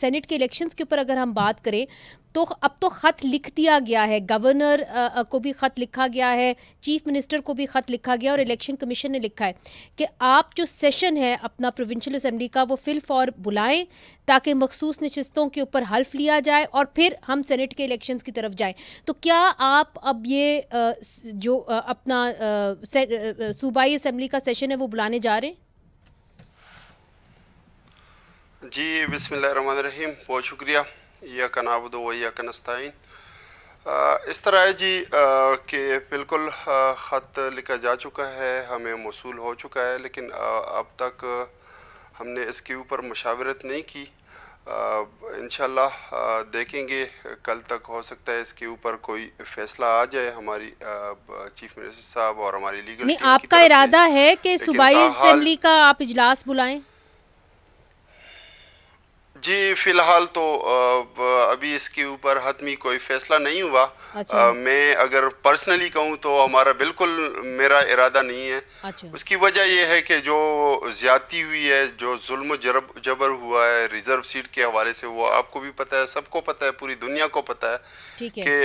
Senate के elections के ऊपर अगर हम बात करें तो अब तो ख़त लिख दिया गया है, गवर्नर को भी ख़त लिखा गया है, चीफ मिनिस्टर को भी ख़त लिखा गया और इलेक्शन कमीशन ने लिखा है कि आप जो सेशन है अपना प्रोविंशियल असेंबली का वो फिल फॉर बुलाएं ताकि मखसूस नशिस्तों के ऊपर हल्फ लिया जाए और फिर हम सेनेट के इलेक्शंस की तरफ जाएं। तो क्या आप अब ये जो अपना सूबाई असेंबली का सेशन है वो बुलाने जा रहे हैं? जी बिस्मिल्लाहिर्रहमानिर्रहीम, बहुत शुक्रिया। इय्याका नअबुदु व इय्याका नस्तईन। इस तरह है जी कि बिल्कुल ख़त लिखा जा चुका है, हमें मौसूल हो चुका है, लेकिन अब तक हमने इसके ऊपर मशावरत नहीं की। इंशाल्लाह देखेंगे, कल तक हो सकता है इसके ऊपर कोई फ़ैसला आ जाए हमारी चीफ मिनिस्टर साहब और हमारी लीगल नहीं, टीम आपका की तरफ इरादा से। है कि सूबाई असेंबली का आप इजलास बुलाएं? जी फ़िलहाल तो अभी इसके ऊपर हतमी कोई फ़ैसला नहीं हुआ। अच्छा। मैं अगर पर्सनली कहूँ तो हमारा बिल्कुल मेरा इरादा नहीं है। अच्छा। उसकी वजह यह है कि जो ज़्यादती हुई है, जो जुल्म जबर हुआ है रिज़र्व सीट के हवाले से, वो आपको भी पता है, सबको पता है, पूरी दुनिया को पता है। ठीक है कि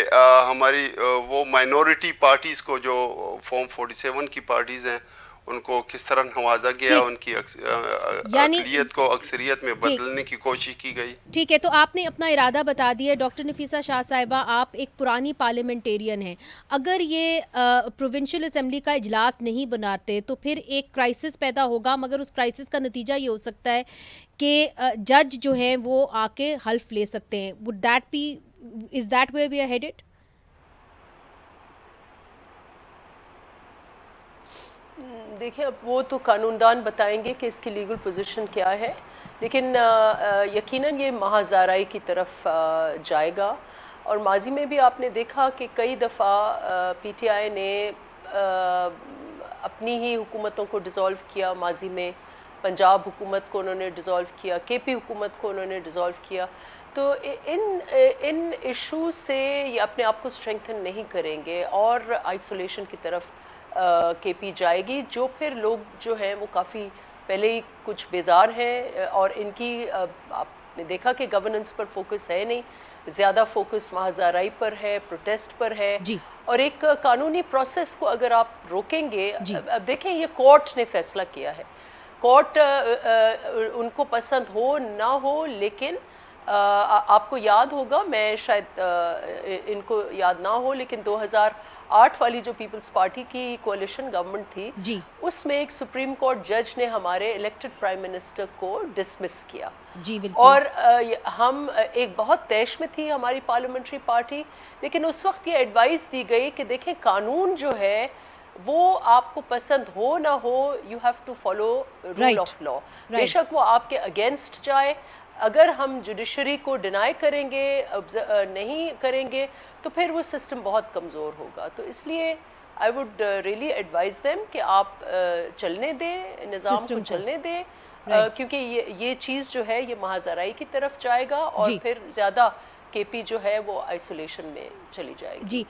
हमारी वो माइनॉरिटी पार्टीज़ को, जो फॉर्म 47 की पार्टीज़ हैं, उनको किस तरह नवाजा गया, उनकी अक़लियत को अक्सरियत में बदलने की कोशिश की गई। ठीक है, तो आपने अपना इरादा बता दिया। डॉक्टर नफीसा शाह साहिबा, आप एक पुरानी पार्लियामेंटेरियन हैं, अगर ये प्रोविंशियल असेंबली का इजलास नहीं बनाते तो फिर एक क्राइसिस पैदा होगा, मगर उस क्राइसिस का नतीजा ये हो सकता है कि जज जो हैं वो आके हल्फ ले सकते हैं। Would that be, is that where we are headed? देखिए, अब वो तो कानूनदान बताएंगे कि इसकी लीगल पोजीशन क्या है, लेकिन यकीनन ये महाज़ाराई की तरफ जाएगा। और माजी में भी आपने देखा कि कई दफ़ा पीटीआई ने अपनी ही हुकूमतों को डिज़ोल्व किया। माजी में पंजाब हुकूमत को उन्होंने डिज़ोल्व किया, केपी हुकूमत को उन्होंने डिज़ोल्व किया। तो इन इशू से ये अपने आप को स्ट्रेंथन नहीं करेंगे और आइसोलेशन की तरफ केपी जाएगी, जो फिर लोग जो हैं वो काफ़ी पहले ही कुछ बेजार हैं और इनकी आपने देखा कि गवर्नेंस पर फोकस है नहीं, ज़्यादा फोकस महाज़ाराई पर है, प्रोटेस्ट पर है जी। और एक कानूनी प्रोसेस को अगर आप रोकेंगे, अब देखें ये कोर्ट ने फैसला किया है, कोर्ट उनको पसंद हो ना हो, लेकिन आपको याद होगा, मैं शायद इनको याद ना हो, लेकिन 2008 वाली जो पीपल्स पार्टी की कोalition गवर्नमेंट थी जी, उसमें एक सुप्रीम कोर्ट जज ने हमारे इलेक्टेड प्राइम मिनिस्टर को डिसमिस किया जी, बिल्कुल। और हम एक बहुत तैश में थी हमारी पार्लियामेंट्री पार्टी, लेकिन उस वक्त ये एडवाइस दी गई कि देखें, कानून जो है वो आपको पसंद हो ना हो, you have to follow rule of law. बेशक वो आपके अगेंस्ट जाए, अगर हम जुडिशरी को डिनाई करेंगे, नहीं करेंगे, तो फिर वो सिस्टम बहुत कमज़ोर होगा। तो इसलिए I would really advise them कि आप चलने दें, निज़ाम को चलने दें, क्योंकि ये चीज़ जो है ये महाज़ाराई की तरफ जाएगा और फिर ज़्यादा केपी जो है वो आइसोलेशन में चली जाएगी जी।